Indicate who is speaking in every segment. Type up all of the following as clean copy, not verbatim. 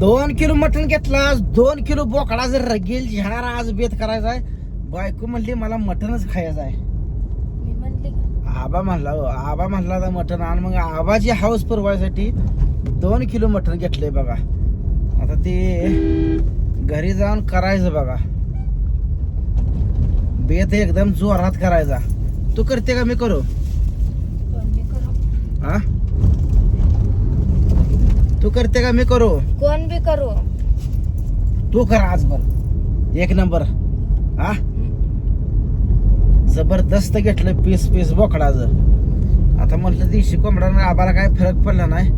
Speaker 1: 2 kilo मटण घेतला, 2 kilo बोकडा जर रगेल झार आज बेत करायचा आहे. बायको म्हणली मला मटणच खायचं आहे.
Speaker 2: मी म्हणले
Speaker 1: आबा म्हणला आबा म्हणला आता मटण आण. मग आबाची हाऊस पुरवायसाठी 2 किलो मटण घेतलंय बघा. आता ते घरी जाऊन करायचं बघा. बेत एकदम जोरात करायचा. तू करते का मी करू?
Speaker 2: कोण बी करू,
Speaker 1: हा तू करते का मी करू?
Speaker 2: कोण बी करू.
Speaker 1: तू कर आज बर 1 नंबर. हा जबरदस्त घेतलं पीस पीस बोकडाचं. आता म्हटलं दिवशी कोंबडा आबाला काय फरक पडला नाही.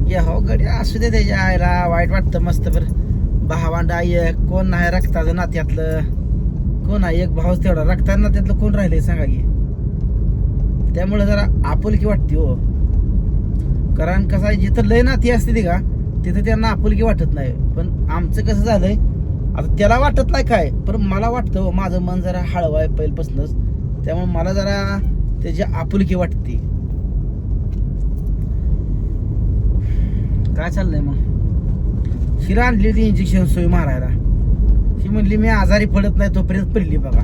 Speaker 1: घ्या हो गडी असू दे त्याच्या आईला वाईट वाटतं मस्त. बरं भावांडा एक कोण नाही रक्ताचं नात्यातलं कोण आहे. एक भाऊच तेवढा रक्ताचं नात्यातलं कोण राहिले सांगा की. त्यामुळे जरा आपुलकी वाटते हो. कारण कसं आहे जिथं लय नाती असते ती का तिथं त्यांना आपुलकी वाटत नाही. पण आमचं कसं झालंय आता त्याला वाटत नाही काय पण मला वाटतं हो. माझं मन जरा हळवं आहे पहिल्यापासूनच. त्यामुळे मला जरा त्याची आपुलकी वाटते. काय चाललंय मग? शिरा आणली ती इंजेक्शन सोय मारायला. ती म्हणली मी आजारी पडत नाही तोपर्यंत पडली बघा.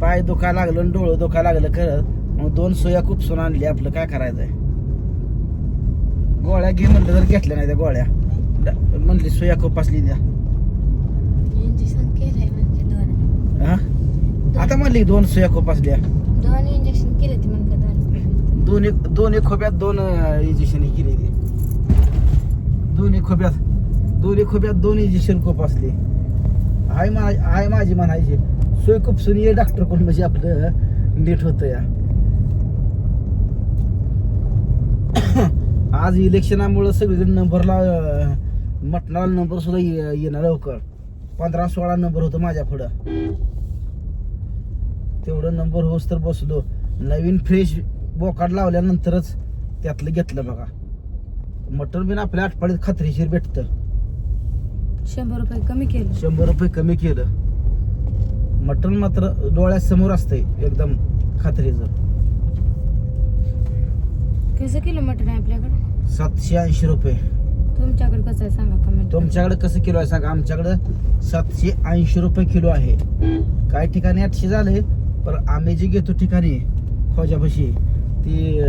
Speaker 1: पाय दुखा लागलं आणि डोळं दुखा लागलं खरं. मग 2 सोया खूप आणली. आपलं काय करायचंय. गोळ्या घे म्हणलं तर घेतल्या नाही त्या गोळ्या. म्हणली सोया खूप असली द्या.
Speaker 2: इंजेक्शन केलंय म्हणजे 2.
Speaker 1: हा आता म्हणली 2 सोया खूप असल्या.
Speaker 2: 2 इंजेक्शन केले ते म्हणलं 2.
Speaker 1: दोन्ही खोब्यात 2 इंजेक्शन केली ती. दोन्ही खोब्यात 2 इंजेक्शन खूप असले. आहे माझी म्हणायची सोय खूप सुनी डॉक्टर कोण म्हणजे आपलं नीट होतं या. आज इलेक्शनामुळे सगळीकडे नंबरला मटणाला नंबर सुद्धा येणार लवकर. 15-16 नंबर होतं माझ्या पुढं. तेवढं नंबर होस तर बसलो. नवीन फ्रेश बोकाड लावल्यानंतरच त्यातलं घेतलं बघा. मटण बिन आपल्या आठवड्यात खात्रीशीर भेटतं.
Speaker 2: 100 रुपये कमी केलं.
Speaker 1: 100 रुपये कमी केलं. मटण मात्र डोळ्यासमोर असतंय एकदम खात्रीचं.
Speaker 2: कसं किलो मटण आहे आपल्याकडे?
Speaker 1: 780 रुपये.
Speaker 2: तुमच्याकडे कसं आहे सांगा कमेंट.
Speaker 1: तुमच्याकडे कसं किलो आहे सांगा. आमच्याकडे 780 रुपये किलो आहे. काही ठिकाणी 800 झाले पण आम्ही जे घेतो ठिकाणी खोजापाशी ती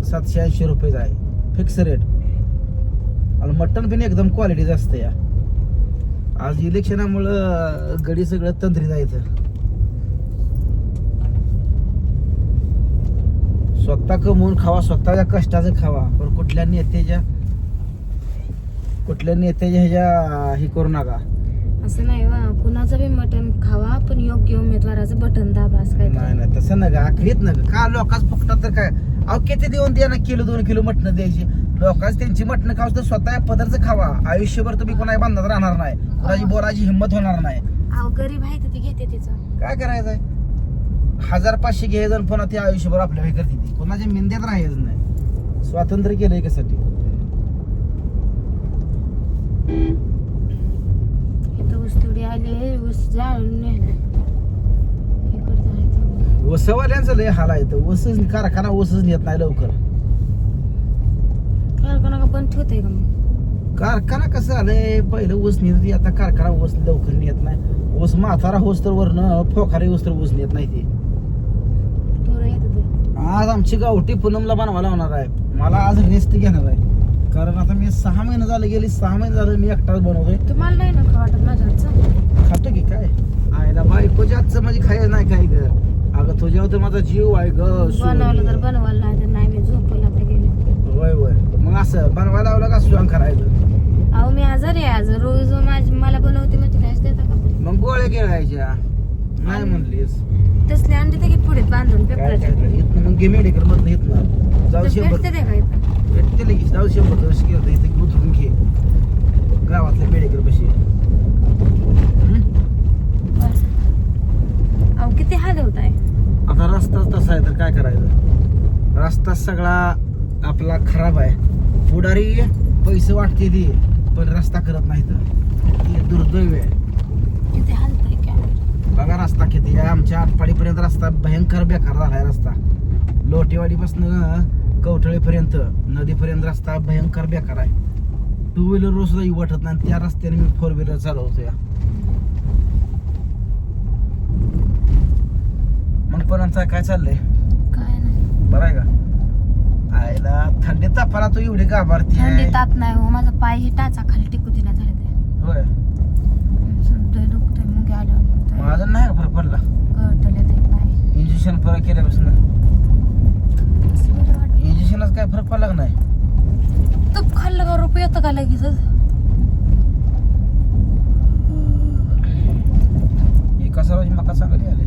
Speaker 1: 780 रुपये आहे फिक्स रेट. आणि मटण पण एकदम क्वालिटीचं असतं या. आज इलेक्शनामुळं गडी सगळं तंत्री जायचं. स्वतः कमवून खावा स्वतःच्या कष्टाचं खावा. पण कुठल्या नेत्याच्या ह्याच्या हे करू नका.
Speaker 2: असं नाही वा कुणाचं बी मटण खावा पण योग्य उमेदवाराचं बटन दाबा. असं काय
Speaker 1: नाही तसं नका आखरीत नका का लोकांच फुकटात तर काय. अहो किती देऊन द्या ना 1-2 किलो मटणं द्यायची. लोकांच त्यांची मटणं खावं तर स्वतः पदरचं खावा. आयुष्यभर तुम्ही कोणाही बांधत राहणार नाही. कोणाची बोलाची हिंमत होणार नाही.
Speaker 2: अहो गरीब आहे तर ती घेते तिचं.
Speaker 1: काय करायचंय. 1000-500 घ्यायचं पुन्हा ते आयुष्यभर आपल्या हे करते ती. कोणाच्या मिंद्यात राहायचं नाही. स्वातंत्र्य केलंय कशासाठी.
Speaker 2: इथं ऊस थोडी आले ऊस जाळून नेलं.
Speaker 1: ऊसवाल्यांचं लय हाल आहे. ऊसच कारखाना ऊसच नेत नाही लवकर.
Speaker 2: कारखाना पण ठेवते का मग?
Speaker 1: कारखाना कसं आलंय पहिलं ऊस नेत आता कारखाना ऊस लवकर नेत नाही. ऊस म्हातारा होस तर वरनं फोखारी ऊस तर ऊस नेत नाही ते. आज आमची गावठी पूनमला बनवायला होणार आहे. मला आज रेस्ट घेणार आहे. कारण आता मी 6 महिने झाले गेली 6 महिने झाले मी एकटाच बनवतोय.
Speaker 2: तुम्हाला नाही ना खा वाटत माझ्या हातचं?
Speaker 1: खातो की काय आयला बायकोच्या हातचं माझी खायला नाही काय ग. अगं तुझ्यावर तर माझा जीव आहे ग.
Speaker 2: बनवलं तर बनवायला नाही तर नाही. मी झोपला आता गेले.
Speaker 1: वय मग असं बनवायला लावलं का स्वयं करायचं.
Speaker 2: अहो मी आजारी आहे. आज रोज मला बनवते मग तिलाच देता का?
Speaker 1: मग गोळ्या गिळायच्या नाही म्हणलीस
Speaker 2: तसले अंडे ते पुढे बांधून पेपराच्या.
Speaker 1: इथनं मग गे मेडिकल मधनं इथनं जाऊ 100
Speaker 2: भेटते ते का इथं?
Speaker 1: भेटते लगेच जाऊ 100 घेतो इथे उतरून घे गावातल्या मेडिकल पाशी.
Speaker 2: अहो किती हाल होत आहे.
Speaker 1: आता रस्ताच तसा आहे तर काय करायचं. रस्ता सगळा आपला खराब आहे. पुढारी पैसे वाटते ती पण रस्ता करत नाही तर दुर्दैव आहे.
Speaker 2: किती हालतंय काय
Speaker 1: बघा रस्ता किती आहे. आमच्या आटपाडीपर्यंत रस्ता भयंकर बेकार झालाय. रस्ता लोटेवाडीपासून कवठळीपर्यंत नदीपर्यंत रस्ता भयंकर बेकार आहे. टू व्हीलर सुद्धा वाटत नाही त्या रस्त्याने मी फोर व्हीलर चालवतो या. मग पण काय चाललंय
Speaker 2: काय नाही
Speaker 1: बरं आहे का? आईला थंडी तापाला तू एवढी घाबरती
Speaker 2: थंडी ताप नाही हो माझा पाय ही टाचा खाली टिकू दिना झाले ते
Speaker 1: होय.
Speaker 2: दुखतोय मग आल्यावर
Speaker 1: मग अजून नाही का फरक पडला?
Speaker 2: गळतले ते पाय
Speaker 1: इंजेक्शन फरक केल्यापासून
Speaker 2: कसं बरं वाटतं.
Speaker 1: इंजेक्शनच काय फरक पडला का नाही?
Speaker 2: तूप खाल्लं का रुपये येतं का लगेच
Speaker 1: हे कसा रोज मका चांगली आले.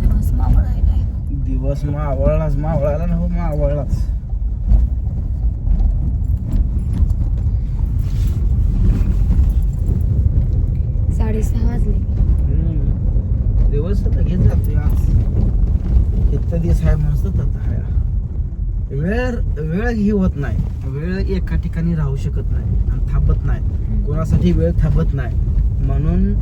Speaker 2: दिवस मावळायलाय.
Speaker 1: दिवस मावळलाच मावळायला ना हो मावळलाच.
Speaker 2: साडेसहा वाजले.
Speaker 1: दिवस लगेच जातोय आज. इतका दिवस आहे मस्त आहे. वेळ ही होत नाही. वेळ एका ठिकाणी राहू शकत नाही आणि थांबत नाही. कोणासाठी वेळ थांबत नाही. म्हणून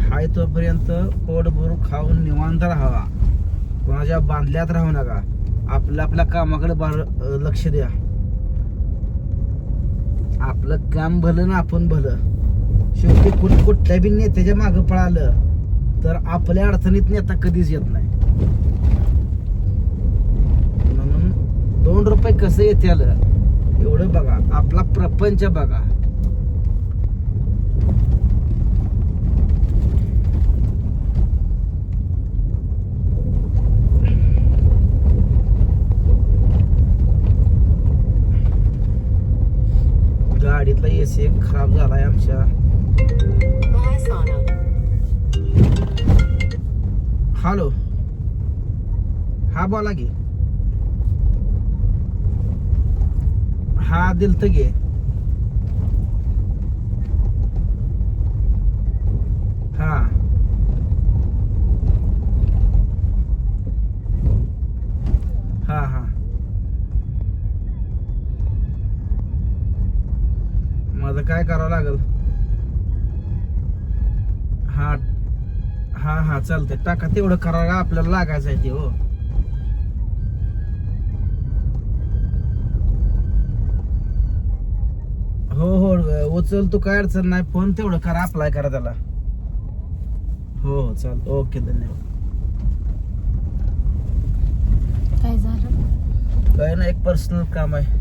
Speaker 1: हाय तोपर्यंत पोट भरून खाऊन निवांत राहावा. कोणाच्या बांधल्यात राहू नका. आपल्या कामाकडे लक्ष द्या. आपलं काम भलं ना आपण भलं. शेवटी कुठल्या बी नेत्याच्या मागं पळालं तर आपल्या अडचणीत नेता कधीच येत नाही. म्हणून 2 रुपये कसं येते आलं एवढं बघा. आपला प्रपंच बघा. गाडीतला एसी खराब झालाय आमच्या. हॅलो हा बोला की. हा दिलत गे. हा हा हा माझं काय करावं लागेल? हा हा हा चालतंय टाका. तेवढं करायला आपल्याला लागायचं आहे ते. हो उचल तू काय अडचण नाही. फोन तेवढं करा अप्लाय करा त्याला. हो चाल ओके धन्यवाद.
Speaker 2: काय झालं?
Speaker 1: काय ना एक पर्सनल काम आहे.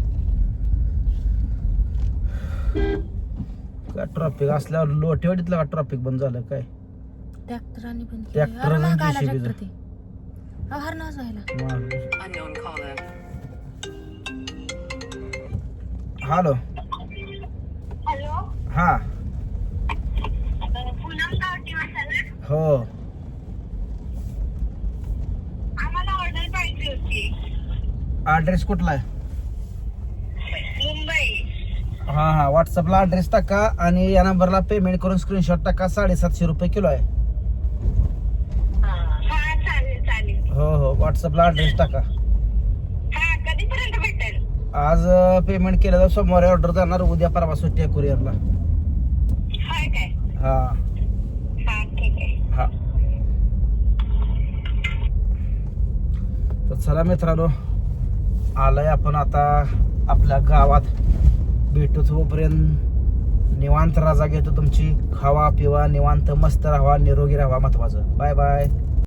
Speaker 1: काय ट्रॉफिक असल्यावर लोटेवाडीतलं का ट्रॉफिक बंद झालं काय?
Speaker 2: ट्रॅक्टरांनी पण
Speaker 1: ट्रॅक्टर आणि JCB चं.
Speaker 2: हरणाच व्हायला.
Speaker 1: हॅलो
Speaker 3: हॅलो
Speaker 1: हा
Speaker 3: पूनम गावठी मसाला.
Speaker 1: हो
Speaker 3: आम्हाला ऑर्डर पाहिजे होती.
Speaker 1: ॲड्रेस कुठला आहे?
Speaker 3: मुंबई.
Speaker 1: हा व्हॉट्सअपला ॲड्रेस टाका आणि या नंबरला पेमेंट करून स्क्रीनशॉट टाका. 750 रुपये किलो आहे.
Speaker 3: हा चालेल.
Speaker 1: हो व्हॉट्सअपला ॲड्रेस टाका.
Speaker 3: हा कधीपर्यंत भेटेल?
Speaker 1: आज पेमेंट केलं तर सोमवारी ऑर्डर जाणार. उद्या परवा सुट्टी आहे कुरिअरला.
Speaker 3: हाय काय?
Speaker 1: हा
Speaker 3: हा ठीक आहे.
Speaker 1: हा तर चला मित्रांनो आलोय आपण आता आपल्या गावात. भेटू तोपर्यंत निवांत राजा घेतो तुमची. खावा पिवा निवांत मस्त राहा निरोगी राहा महत्वाचं. Bye bye.